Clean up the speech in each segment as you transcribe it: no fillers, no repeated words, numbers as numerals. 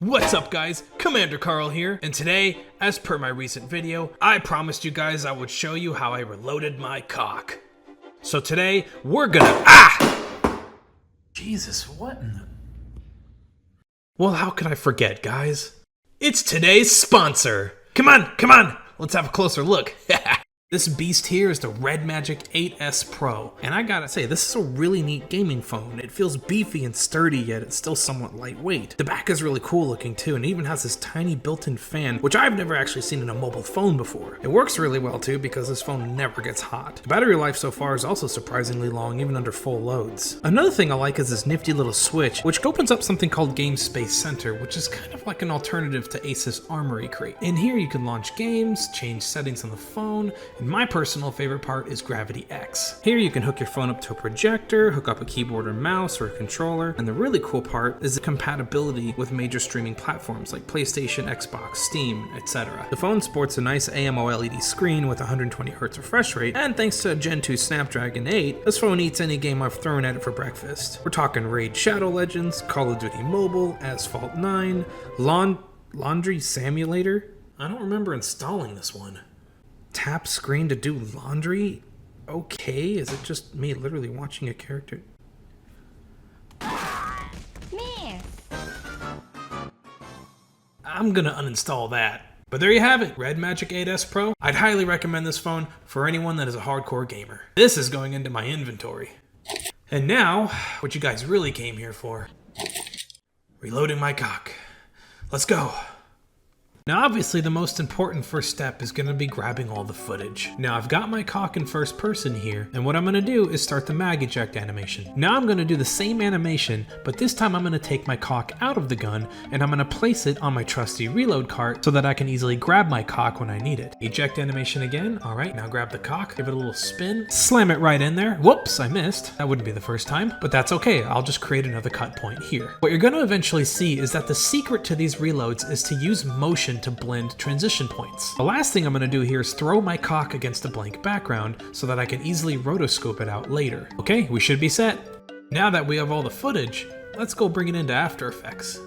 What's up guys, Commander Carl here, and today, as per my recent video, I promised you guys I would show you how I reloaded my cock. So today, we're gonna— Jesus, what in the— Well, how could I forget, guys? It's today's sponsor! Come on, let's have a closer look. This beast here is the RedMagic 8S Pro, and I gotta say, this is a really neat gaming phone. It feels beefy and sturdy, yet it's still somewhat lightweight. The back is really cool looking too, and it even has this tiny built-in fan, which I've never actually seen in a mobile phone before. It works really well too, because this phone never gets hot. The battery life so far is also surprisingly long, even under full loads. Another thing I like is this nifty little switch, which opens up something called Game Space Center, which is kind of like an alternative to Asus Armory Crate. In here you can launch games, change settings on the phone, and my personal favorite part is Gravity X. Here you can hook your phone up to a projector, hook up a keyboard or mouse or a controller, and the really cool part is the compatibility with major streaming platforms like PlayStation, Xbox, Steam, etc. The phone sports a nice AMOLED screen with 120Hz refresh rate, and thanks to a Gen 2 Snapdragon 8, this phone eats any game I've thrown at it for breakfast. We're talking Raid Shadow Legends, Call of Duty Mobile, Asphalt 9, Laundry Simulator? I don't remember installing this one. Tap screen to do laundry? Okay, is it just me literally watching a character? Miss. I'm gonna uninstall that. But there you have it, RedMagic 8S Pro. I'd highly recommend this phone for anyone that is a hardcore gamer. This is going into my inventory. And now, what you guys really came here for. Reloading my cock. Let's go. Now obviously the most important first step is going to be grabbing all the footage. Now I've got my cock in first person here, and what I'm going to do is start the mag eject animation. Now I'm going to do the same animation, but this time I'm going to take my cock out of the gun and I'm going to place it on my trusty reload cart so that I can easily grab my cock when I need it. Eject animation again. Alright, now grab the cock, give it a little spin, slam it right in there. Whoops, I missed. That wouldn't be the first time, but that's okay. I'll just create another cut point here. What you're going to eventually see is that the secret to these reloads is to use motion to blend transition points. The last thing I'm going to do here is throw my cock against a blank background so that I can easily rotoscope it out later. Okay, we should be set. Now that we have all the footage, let's go bring it into After Effects.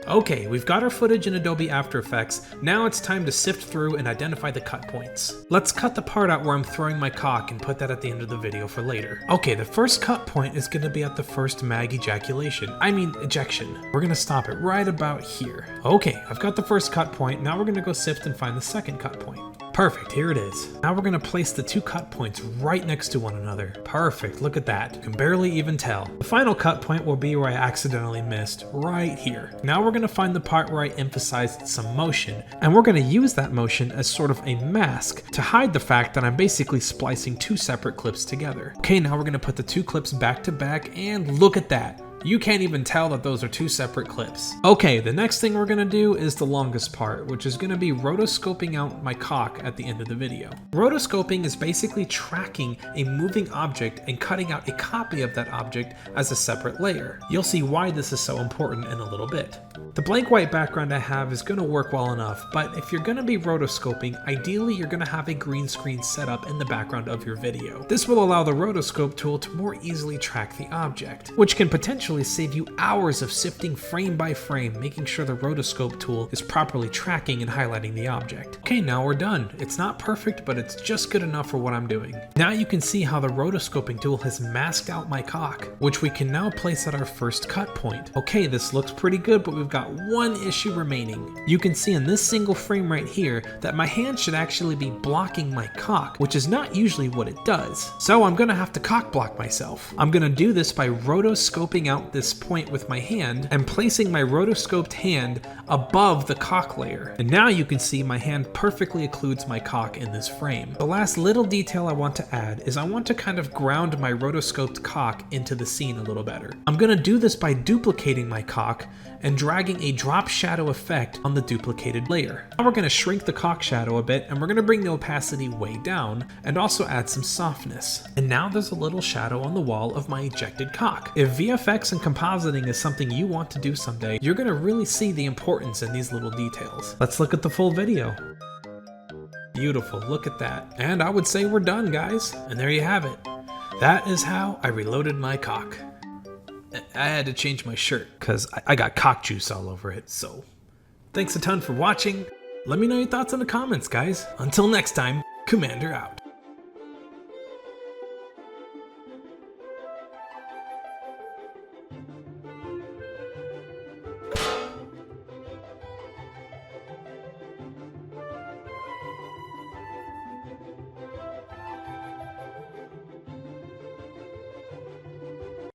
Okay, we've got our footage in Adobe After Effects. Now it's time to sift through and identify the cut points. Let's cut the part out where I'm throwing my cock and put that at the end of the video for later. Okay, the first cut point is going to be at the first mag ejaculation. Ejection. We're going to stop it right about here. Okay, I've got the first cut point. Now we're going to go sift and find the second cut point. Perfect, here it is. Now we're gonna place the two cut points right next to one another. Perfect, look at that. You can barely even tell. The final cut point will be where I accidentally missed, right here. Now we're gonna find the part where I emphasized some motion, and we're gonna use that motion as sort of a mask to hide the fact that I'm basically splicing two separate clips together. Okay, now we're gonna put the two clips back to back, and look at that. You can't even tell that those are two separate clips. Okay, the next thing we're gonna do is the longest part, which is gonna be rotoscoping out my cock at the end of the video. Rotoscoping is basically tracking a moving object and cutting out a copy of that object as a separate layer. You'll see why this is so important in a little bit. The blank white background I have is gonna work well enough, but if you're gonna be rotoscoping, ideally you're gonna have a green screen set up in the background of your video. This will allow the rotoscope tool to more easily track the object, which can potentially save you hours of sifting frame by frame, making sure the rotoscope tool is properly tracking and highlighting the object. Okay, now we're done. It's not perfect, but it's just good enough for what I'm doing. Now you can see how the rotoscoping tool has masked out my cock, which we can now place at our first cut point. Okay, this looks pretty good, but we've got one issue remaining. You can see in this single frame right here that my hand should actually be blocking my cock, which is not usually what it does. So I'm gonna have to cock block myself. I'm gonna do this by rotoscoping out this point with my hand and placing my rotoscoped hand above the cock layer. And now you can see my hand perfectly occludes my cock in this frame. The last little detail I want to add is I want to kind of ground my rotoscoped cock into the scene a little better. I'm gonna do this by duplicating my cock and dragging a drop shadow effect on the duplicated layer. Now we're going to shrink the cock shadow a bit, and we're going to bring the opacity way down and also add some softness. And now there's a little shadow on the wall of my ejected cock. If VFX and compositing is something you want to do someday, you're going to really see the importance in these little details. Let's look at the full video. Beautiful, look at that. And I would say we're done, guys. And there you have it. That is how I reloaded my cock. I had to change my shirt because I got cock juice all over it, so Thanks a ton for watching. Let me know your thoughts in the comments, guys. Until next time, Commander out.